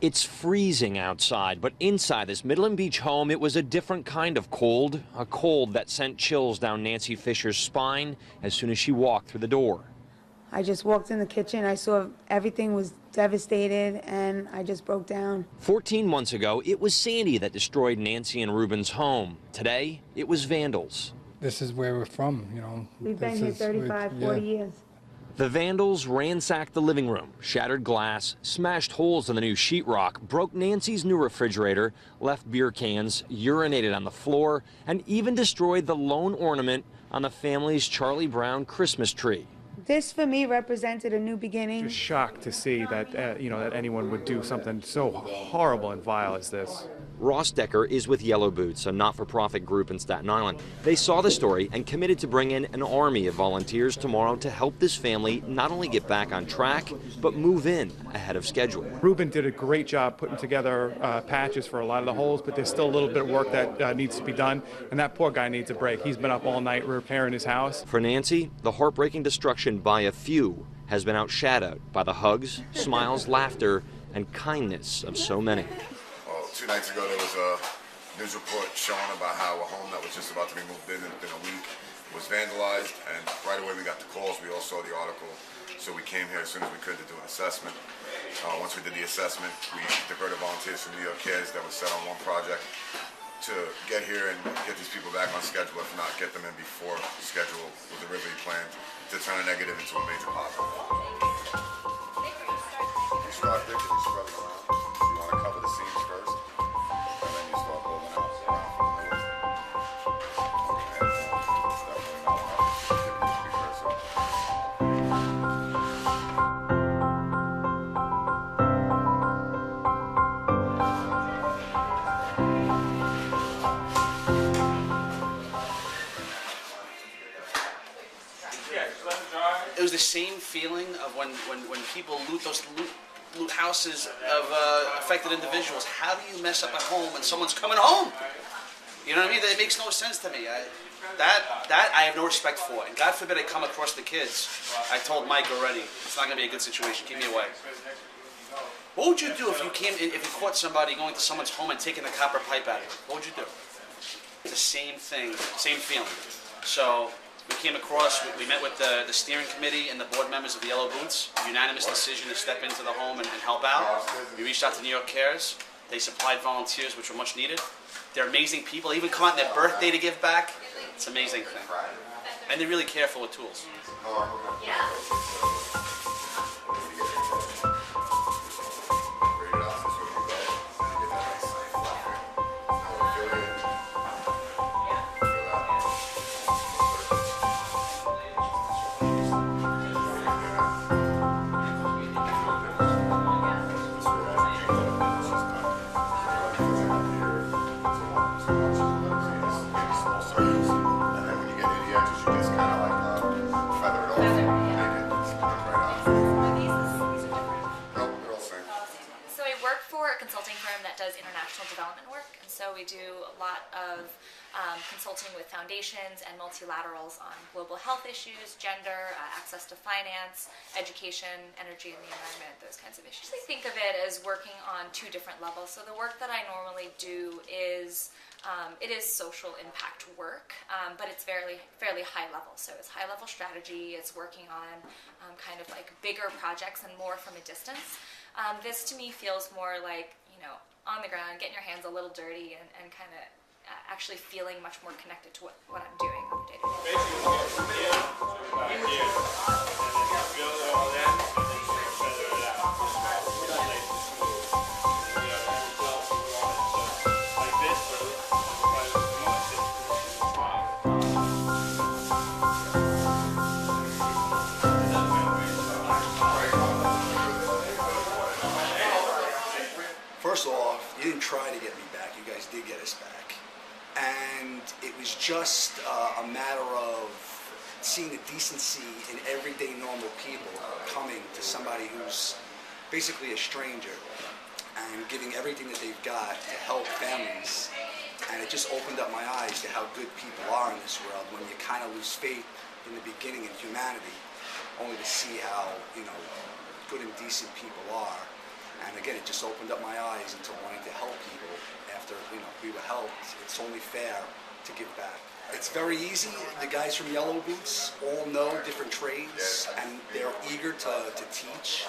It's freezing outside, but inside this Midland Beach home, it was a different kind of cold, a cold that sent chills down Nancy Fisher's spine as soon as she walked through the door. I just walked in the kitchen, I saw everything was devastated, and I just broke down. 14 months ago, it was Sandy that destroyed Nancy and Ruben's home. Today, it was vandals. This is where we're from, you know. We've been here 35, 40 years. The vandals ransacked the living room, shattered glass, smashed holes in the new sheetrock, broke Nancy's new refrigerator, left beer cans, urinated on the floor, and even destroyed the lone ornament on the family's Charlie Brown Christmas tree. This, for me, represented a new beginning. Just shocked to see that, that anyone would do something so horrible and vile as this. Ross Decker is with Yellow Boots, a not-for-profit group in Staten Island. They saw the story and committed to bring in an army of volunteers tomorrow to help this family not only get back on track, but move in ahead of schedule. Ruben did a great job putting together patches for a lot of the holes, but there's still a little bit of work that needs to be done, and that poor guy needs a break. He's been up all night repairing his house. For Nancy, the heartbreaking destruction by a few has been outshadowed by the hugs, smiles, laughter, and kindness of so many. 2 nights ago, there was a news report showing about how a home that was just about to be moved in a week was vandalized, and right away we got the calls. We all saw the article, so we came here as soon as we could to do an assessment. Once we did the assessment, we diverted volunteers from New York Cares that was set on one project to get here and get these people back on schedule. If not, get them in before schedule with the Riverview plan to turn a negative into a major positive. You start there, you spread it around. You want to cover the seams first. It was the same feeling of when people loot houses of affected individuals. How do you mess up a home when someone's coming home? You know what I mean? It makes no sense to me. That I have no respect for. And God forbid I come across the kids. I told Mike already, it's not going to be a good situation. Keep me away. What would you do if you caught somebody going to someone's home and taking the copper pipe out of it? What would you do? The same thing, same feeling. So we came across, we met with the steering committee and the board members of the Yellow Boots. Unanimous decision to step into the home and help out. We reached out to New York Cares. They supplied volunteers, which were much needed. They're amazing people. They even come out on their birthday to give back. It's an amazing thing. And they're really careful with tools. Consulting firm that does international development work, and so we do a lot of consulting with foundations and multilaterals on global health issues, gender, access to finance, education, energy and the environment, those kinds of issues. I think of it as working on 2 different levels. So the work that I normally do is it is social impact work, but it's fairly high level. So it's high level strategy. It's working on kind of like bigger projects and more from a distance. This to me feels more like, on the ground, getting your hands a little dirty and kind of actually feeling much more connected to what I'm doing on a day-to-day. First off, you didn't try to get me back. You guys did get us back. And it was just a matter of seeing the decency in everyday normal people coming to somebody who's basically a stranger and giving everything that they've got to help families. And it just opened up my eyes to how good people are in this world when you kind of lose faith in the beginning in humanity, only to see how, good and decent people are. And again, it just opened up my eyes into wanting to help people. After we were helped, it's only fair to give back. It's very easy. The guys from Yellow Boots all know different trades, and they're eager to teach.